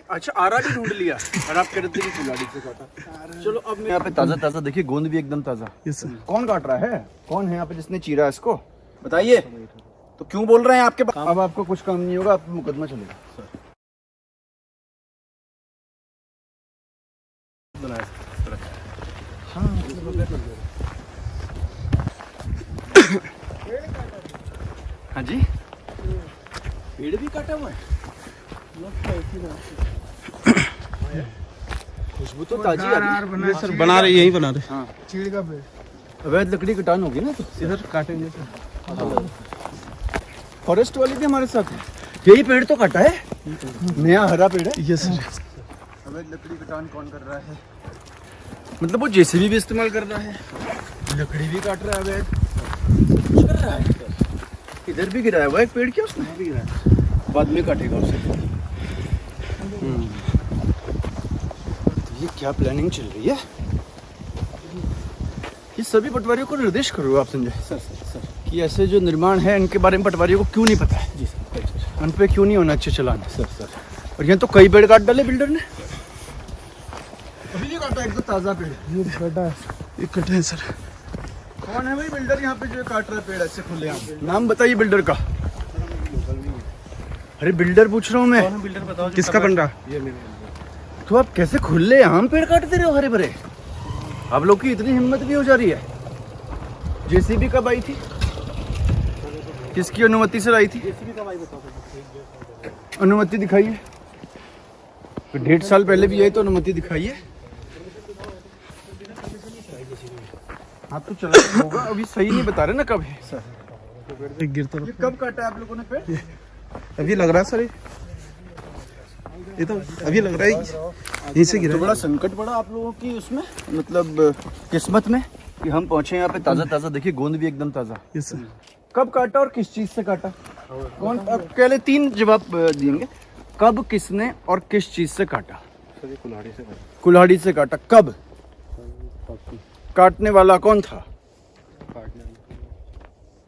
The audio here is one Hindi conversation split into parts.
ने अच्छा आरा भी ढूंढ लिया और आप कह रहे थे कि कुल्हाड़ी से काटा। चलो अब यहाँ पे ताजा ताजा देखिए, गोंद भी एकदम ताजा। कौन काट रहा है? कौन है यहाँ पे जिसने चीरा इसको? बताइए। तो क्यों बोल रहे हैं आपके पास? अब आपको कुछ काम नहीं होगा, आपको मुकदमा चलेगा। हाँ जी, पेड़ भी काटा हुआ है। खुशबू तो ताजी आ रही है सर, बना रहे यही बना रहे। हाँ, चीड़ का पेड़, अवैध लकड़ी कटान होगी ना, तो इधर काटेंगे सर। फॉरेस्ट वाले भी हमारे साथ हैं। यही पेड़ तो काटा है, नया हरा पेड़ है। Yes sir. अवैध लकड़ी कटान कौन कर रहा है? मतलब वो जेसीबी भी इस्तेमाल कर रहा है, लकड़ी भी काट रहा है, अवैध कुछ कर रहा है। इधर भी गिराया हुआ एक पेड़, क्या उसने भी गिराया, बाद में काटेगा उसे। ये क्या प्लानिंग चल रही है? ये सभी पटवारियों को निर्देश करो आप संजय सर कि ऐसे जो निर्माण है इनके बारे में पटवारियों को क्यों नहीं पता है? जी सर। उन पे क्यों नहीं होना अच्छे चलान? सर। और यहाँ तो कई पेड़ काट डाले बिल्डर ने। अभी नहीं काटा, एक तो ताजा पेड़ ये कटा है, ये कटे हैं सर। कौन है भाई बिल्डर यहाँ पे जो काट रहा है पेड़ ऐसे खुले? नाम बताइए बिल्डर का। अरे बिल्डर पूछ रहा हूँ मैं। बिल्डर बताओ किसका बन रहा? तो आप कैसे खुले आम पेड़ काटते रहे हो हरे भरे? आप लोग की इतनी हिम्मत भी हो जा रही है? जेसीबी कब आई थी? किसकी अनुमति से आई थी? अनुमति दिखाइए। 1.5 साल पहले भी आई तो अनुमति दिखाइए। आप तो चला होगा, अभी सही नहीं बता रहे ना कब है सर। गिरता ये कब काटा है आप लोगों ने पेड़? अभी लग रहा है सर, ये तो अभी लग रहा है यहीं से गिरा। तो बड़ा संकट पड़ा आप लोगों की उसमें, मतलब किस्मत में कि हम पहुंचे यहाँ पे ताजा ताजा। देखिए गोंद भी एकदम ताजा। Yes sir. कब काटा और किस चीज से काटा? कौन? अब पहले 3 जवाब देंगे। कब, किसने और किस चीज से काटा? कुल्हाड़ी से काटा। कुल्हाड़ी से काटा। कब? काटने वाला कौन था?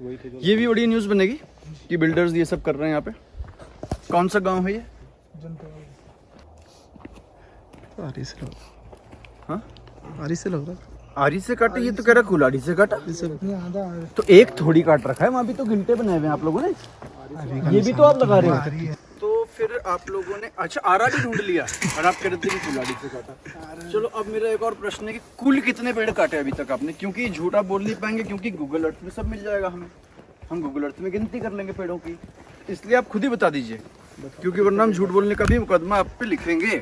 ये भी बड़ी न्यूज बनेगी कि बिल्डर्स ये सब कर रहे हैं यहाँ पे। कौन सा गांव है ये? आरी से लग हाँ, आरी से लग रहा। आरी से काटा, ये तो कह रहा कुल्हाड़ी से काटा। इतनी आधा है। तो एक थोड़ी काट रखा है, वहाँ भी तो गिलटे बनाए हुए हैं आप लोगों ने। ये भी तो आप लगा रहे हो। तो फिर आप लोगों ने अच्छा आरा भी ढूंढ लिया और आप कह रहे थे कि कुल्हाड़ी से काटा। चलो अब मेरा एक और प्रश्न है कि कुल कितने पेड़ काटे अभी तक आपने? क्योंकि झूठ आप बोल नहीं पाएंगे, क्योंकि गूगल अर्थ में सब मिल जाएगा हमें। हम गूगल अर्थ में गिनती कर लेंगे पेड़ों की, इसलिए आप खुद ही बता दीजिए, क्योंकि वरना हम झूठ बोलने का भी मुकदमा आप पे लिखेंगे।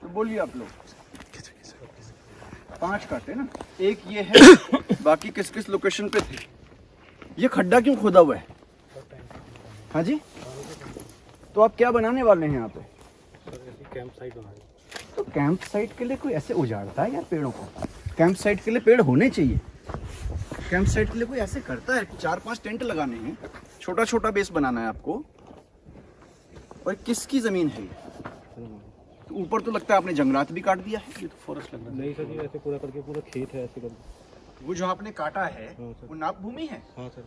तो बोलिए आप लोग। 5 काटे ना, एक ये है, बाकी किस किस लोकेशन पे थे? ये खड्डा क्यों खोदा हुआ है? हाँ जी, तो आप क्या बनाने वाले हैं यहाँ पे? कैंप साइट बना रहे। तो कैंप साइट के लिए कोई ऐसे उजाड़ता है यार पेड़ों को? कैंप साइट के लिए पेड़ होने चाहिए। कैंप साइट के लिए कोई ऐसे करता है कि 4-5 टेंट लगाने हैं, छोटा छोटा बेस बनाना है आपको। और किसकी जमीन है ये? तो ऊपर तो लगता है आपने जंगलात भी काट दिया है। ये तो फॉरेस्ट लग रहा है। नहीं सर जी, ऐसे पूरा करके पूरा खेत है ऐसे कर। वो जो आपने काटा है वो नाप भूमि है? हाँ सर।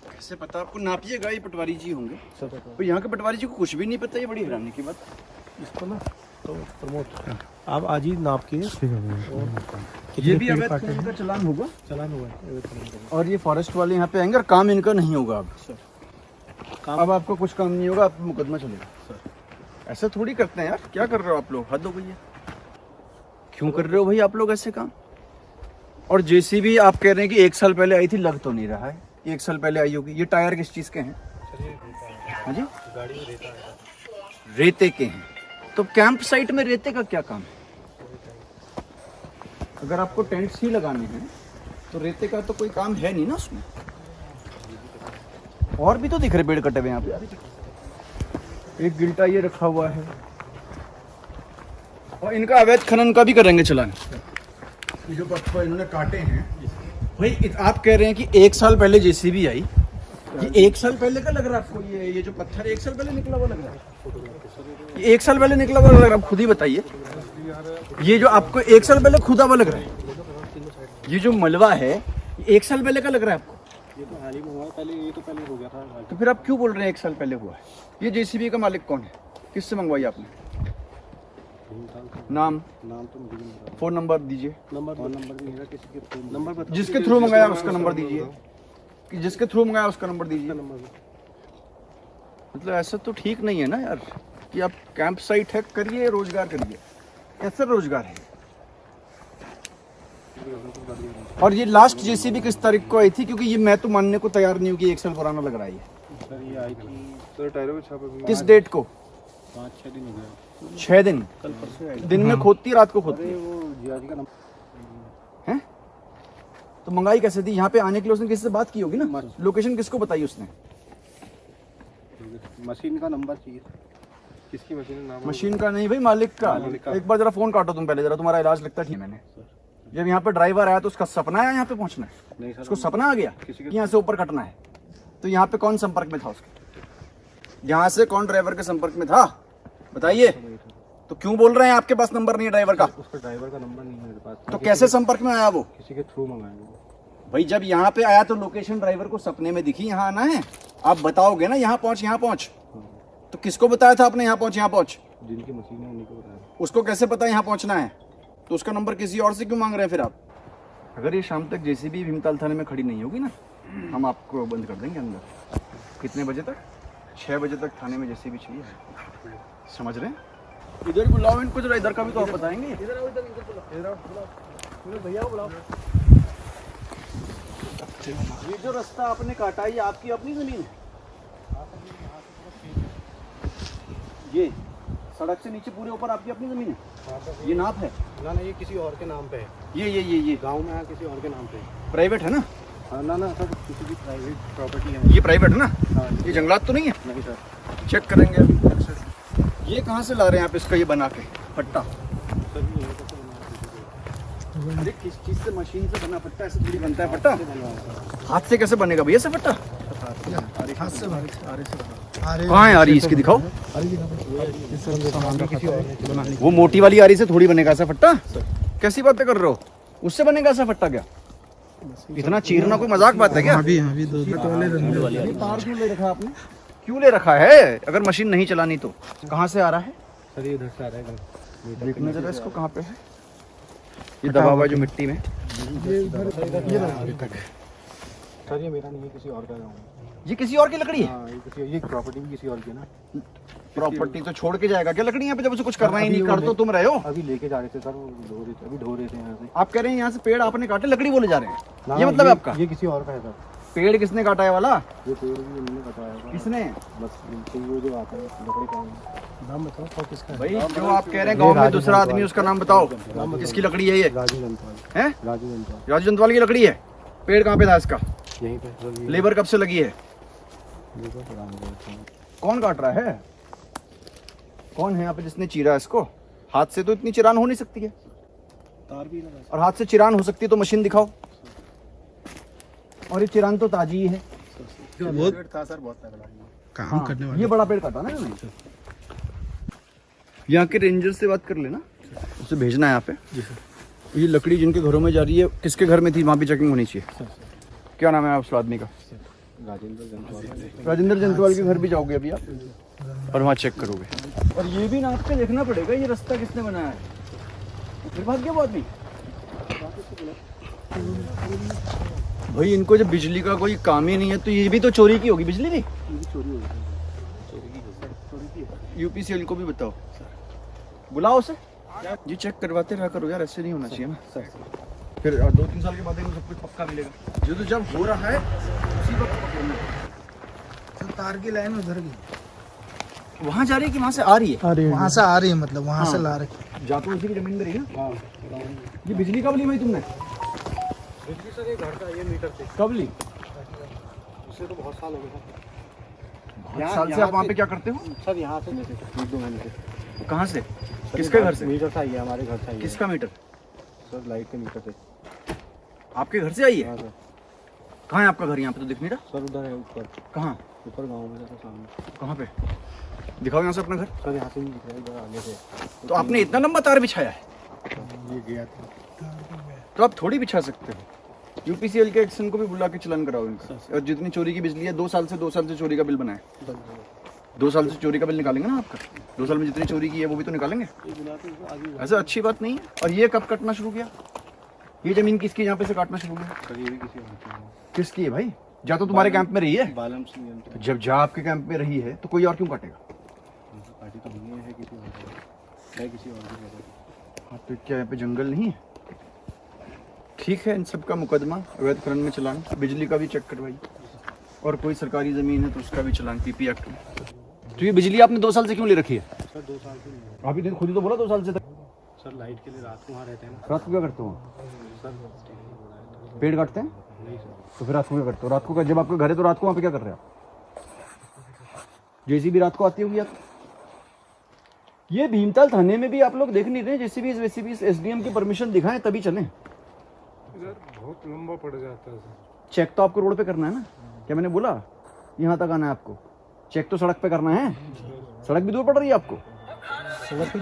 कैसे पता आपको? नापिएगा, ये पटवारी जी होंगे। सर पता। तो यहाँ के पटवारी जी को कुछ भी नहीं पता, ये बड़ी हैरानी की बात। इसको ना तो प्रमोट आप आज ही नाप के ये भी अवैध खनन का चालान होगा। चलान हुआ है। और ये फॉरेस्ट वाले यहाँ पे आएंगे और काम इनका नहीं होगा अब सर। अब आपको कुछ काम नहीं होगा, आप मुकदमा चलेगा सर। ऐसा थोड़ी करते हैं यार, क्या कर रहे हो आप लोग? हद हो गई है। क्यों कर रहे हो भाई आप लोग ऐसे काम? और जेसीबी आप कह रहे हैं कि 1 साल पहले आई थी, लग तो नहीं रहा है 1 साल पहले आई होगी। ये टायर किस चीज के हैं? हाँ जी, गाड़ी में रेता है। रेते के हैं। तो कैंप साइट में रेते का क्या काम है? अगर आपको टेंट्स ही लगाने हैं तो रेते का तो कोई काम है नहीं ना उसमें। और भी तो दिख रहे पेड़ कटे हुए यहाँ पे। एक गिल्टा ये रखा हुआ है, और इनका अवैध खनन का भी करेंगे चालान। ये जो पत्थर इन्होंने काटे हैं भाई, आप कह रहे हैं कि 1 साल पहले जेसीबी आई। ये 1 साल पहले का लग रहा है आपको? ये जो पत्थर 1 साल पहले निकला हुआ लग रहा है? ये 1 साल पहले निकला हुआ लग रहा है? आप खुद ही बताइए। ये जो आपको 1 साल पहले खुदा हुआ लग रहा है, ये जो मलबा है, 1 साल पहले का लग रहा है आपको? ये तो हाल ही में हुआ है, पहले ये तो पहले हो गया था। तो फिर आप क्यों बोल रहे हैं 1 साल पहले हुआ है? ये जेसीबी का मालिक कौन है? किससे मंगवाई आपने? नाम तो मुझे नहीं पता। फ़ोन नंबर दीजिए। फोन नंबर मेरा किसी के फोन नंबर बता। जिसके थ्रू मंगाया उसका नंबर दीजिए। कि जिसके थ्रू मंगाया उसका नंबर दीजिए। मतलब ऐसा तो ठीक नहीं है ना यार कि आप कैंप साइट है करिए रोजगार करिए, कैसा रोजगार है? और ये लास्ट जेसीबी किस तारीख को आई थी? क्योंकि ये मैं तो मानने को तैयार नहीं हूँ कि 1 साल पुराना लग रहा है ये। सर ये आई थी सर टायरों में छापा भी किस डेट को? 5-6 दिन हो गए। 6 दिन। कल परसों आई। दिन में खोदती रात को खोदती अरे वो जियाजी का नंबर है? तो मंगाई कैसे थी? यहाँ पे आने के लिए उसने किसी से बात की होगी ना? लोकेशन किसको बताई उसने? मशीन का नंबर चाहिए। किसकी मशीन है नाम? मशीन का नहीं भाई, मालिक का। एक बार जरा फोन काटो तुम पहले, जरा तुम्हारा इलाज लगता ठीक है। मैंने जब यहाँ पे ड्राइवर आया तो उसका सपना है यहाँ पे पहुंचना है? नहीं सर। उसको सपना आ गया कि यहाँ से ऊपर कटना है? तो यहाँ पे कौन संपर्क में था उसके? यहाँ से कौन ड्राइवर के संपर्क में था बताइए? तो क्यों बोल रहे हैं आपके पास नंबर नहीं है ड्राइवर का? उसका ड्राइवर का नंबर नहीं है मेरे पास। तो कैसे संपर्क में आया वो? किसी के थ्रू मंगाएंगे। भाई जब यहाँ पे आया तो लोकेशन ड्राइवर को सपने में दिखी यहाँ आना है, आप बताओगे ना यहाँ पहुंच यहाँ पहुंच। तो किसको बताया था आपने यहाँ पहुंच यहाँ पहुंच? जिनकी मशीन है उन्हीं को बताया। उसको कैसे पता यहाँ पहुंचना है? तो उसका नंबर किसी और से क्यों मांग रहे हैं फिर आप? अगर ये शाम तक जेसीबी भीमताल थाने में खड़ी नहीं होगी ना, हम आपको बंद कर देंगे अंदर। कितने बजे तक? 6 बजे तक थाने में जेसीबी चाहिए, समझ रहे हैं? इधर बुलाओ इनको जरा, इधर का भी तो आप बताएंगे। भैया बुलाओ। ये जो रास्ता आपने काटा है ये आपकी अपनी जमीन है? ये सड़क से नीचे पूरे ऊपर आपकी अपनी जमीन है? ये नाप है? ना ये किसी और के नाम पे है। ये गांव में है किसी और के नाम पे। प्राइवेट है ना? हाँ ना सर किसी की प्राइवेट प्रॉपर्टी है। ये प्राइवेट है ना? हाँ ये जंगलात तो नहीं है? नहीं सर। चेक करेंगे अभी। ये कहाँ से ला रहे हैं आप इसका ये बना के पट्टा? सर ये यहीं पे बना है। अरे किस चीज से? मशीन से बना पट्टा ऐसे थोड़ी बनता है पट्टा। हाथ से कैसे बनेगा भैया से पट्टा? हाथ से भर कहाँ है आ रही इसकी दिखाओ। वो मोटी वाली आ रही से थोड़ी बनेगा ऐसा फट्टा? कैसी बातें कर रहे हो? उससे बनेगा ऐसा फट्टा क्या? इतना चीरना कोई मजाक बात है क्या? अभी दो ये तार क्यों ले रखा आपने? क्यों ले रखा है अगर मशीन नहीं चलानी तो? कहाँ से आ रहा है? सर ये इधर से आ रहा है। देखने जरा इसको कहाँ पे है ये दबा हुआ जो मिट्टी में। सर ये मेरा नहीं है किसी और का गाँव। ये किसी और की लकड़ी है? हाँ ये प्रॉपर्टी भी किसी और की है ना। प्रॉपर्टी तो छोड़ के जाएगा क्या लकड़ी यहाँ पे जब उसे कुछ करना ही नहीं? कर तो तुम रहे हो। अभी लेके जा रहे थे सर वो ढो रहे थे। अभी ढो रहे थे यहाँ से। आप कह रहे हैं यहाँ से पेड़ आपने काटे लकड़ी बोले जा रहे हैं, ये मतलब है आपका? ये किसी और का है सर। पेड़ किसने काटा है वाला? ये पेड़ भी उन्होंने कटाया था। किसने? बस वो जो आता है लकड़ी का नाम बताओ तो किसका है? भाई जो आप कह रहे हैं गांव में दूसरा आदमी उसका नाम बताओ। किसकी लकड़ी है ये? राजू जंतवाल। है? राजू जंतवाल। राजू जंतवाल की लकड़ी है? पेड़ कहाँ पे था इसका? यहीं पे सर। लेबर कब से लगी है? ये तो पता नहीं। कौन काट रहा है? कौन है यहाँ पे जिसने चीरा इसको? हाथ से तो इतनी चिरान हो नहीं सकती है। तार भी लगा। और हाथ से चिरान हो सकती है तो मशीन दिखाओ। और ये चिरान तो ताजी ही है। वो था सर बहुत तगड़ा। काम करने वाले ये बड़ा पेड़ काटा ना इन्होंने? यहाँ के रेंजर से बात कर लेना, उसे भेजना है यहाँ पे। ये लकड़ी जिनके घरों में जा रही है, किसके घर में थी वहाँ भी चेकिंग होनी चाहिए। क्या नाम है उस आदमी का? राजेंद्र जंतवाल। राजेंद्र जंतवाल के घर भी जाओगे अभी आप और वहाँ चेक करोगे। और ये भी नाप के देखना पड़ेगा ये रास्ता किसने बनाया है। फिर भाग गया वो आदमी। भाई इनको जब बिजली का कोई काम ही नहीं है तो ये भी तो चोरी की होगी बिजली भी। चोरी हो गई। यूपीसीएल को भी बताओ, बुलाओ उसे। ये चेक करवाते रहा करो यार, ऐसे नहीं होना चाहिए ना। फिर 2-3 साल के बाद इनको सब कुछ पक्का मिलेगा। जो तो जब हो रहा है उसी वक्त पकड़ना है। तार की लाइन उधर की वहाँ जा रही है कि वहाँ से आ रही है? वहाँ से आ रही है, मतलब वहाँ से ला रही जा तो उसी की जमीन में रही ना। हाँ ये बिजली कब ली भाई तुमने? बिजली सर ये घर का ये मीटर से। कब ली? उससे तो बहुत साल हो गए सर। साल से आप वहाँ पे क्या करते हो? सर यहाँ से लेते थे 1-2 महीने से। कहाँ से? किसके घर से? मीटर से आई है हमारे घर से आई है। किसका मीटर? सर लाइट के मीटर से। आपके घर से आई है? हाँ सर। कहाँ है आपका घर? यहाँ पे तो दिख नहीं रहा। सर उधर है ऊपर। कहाँ? ऊपर गाँव में सर सामने। कहाँ पे? दिखाओ यहाँ से अपना घर। सर यहाँ से नहीं दिख रहा है, इधर आगे से। तो आपने इतना लंबा तार बिछाया है? ये गया था। तो आप थोड़ी बिछा सकते हो। यूपीसीएल के एक्शन को भी बुला के चलान कराओ इनका। और जितनी चोरी की बिजली है 2 साल से चोरी का बिल बनाए। 2 साल से चोरी का बिल निकालेंगे ना आपका? 2 साल में जितनी चोरी की है वो भी तो निकालेंगे। ऐसा अच्छी बात नहीं है। और ये कब कटना शुरू किया? ये जमीन किसकी यहाँ पे से काटना शुरू किया? किसकी है भाई? जा तो तुम्हारे कैंप में रही है। बालम सिंह तो जब जा आपके कैंप में रही है तो कोई और क्यों काटेगा? पार्टी तो नहीं है किसी और की, है किसी और की। हाँ तो क्या यहाँ पे जंगल नहीं है? ठीक है, इन सब का मुकदमा अवैध खनन में चलान, बिजली का भी चेक करवाई, और कोई सरकारी जमीन है तो उसका भी चलान पीपी एक्ट में। तो ये बिजली आपने 2 साल से क्यों ले रखी है? सर 2 साल से नहीं है। अभी दिन खुद ही तो बोला 2 साल से तक। सर लाइट के लिए रात को वहाँ रहते हैं ना। रात को क्या करते हो? सर पेड़ काटते हैं? नहीं सर। तो फिर रात को क्या करते हो? रात को जब आपका घर है तो रात को वहाँ पे क्या कर रहे हो? जेसीबी रात को आती होगी आप। ये भीमताल थाने में भी आप लोग देख नहीं रहे, जेसीबी एसडीएम की परमिशन दिखाएं तभी चलें। बहुत लंबा पड़ जाता है सर। चेक तो आपको रोड पे करना है ना? क्या मैंने बोला यहाँ तक आना है आपको? चेक तो सड़क पे करना है। सड़क भी दूर पड़ रही है आपको।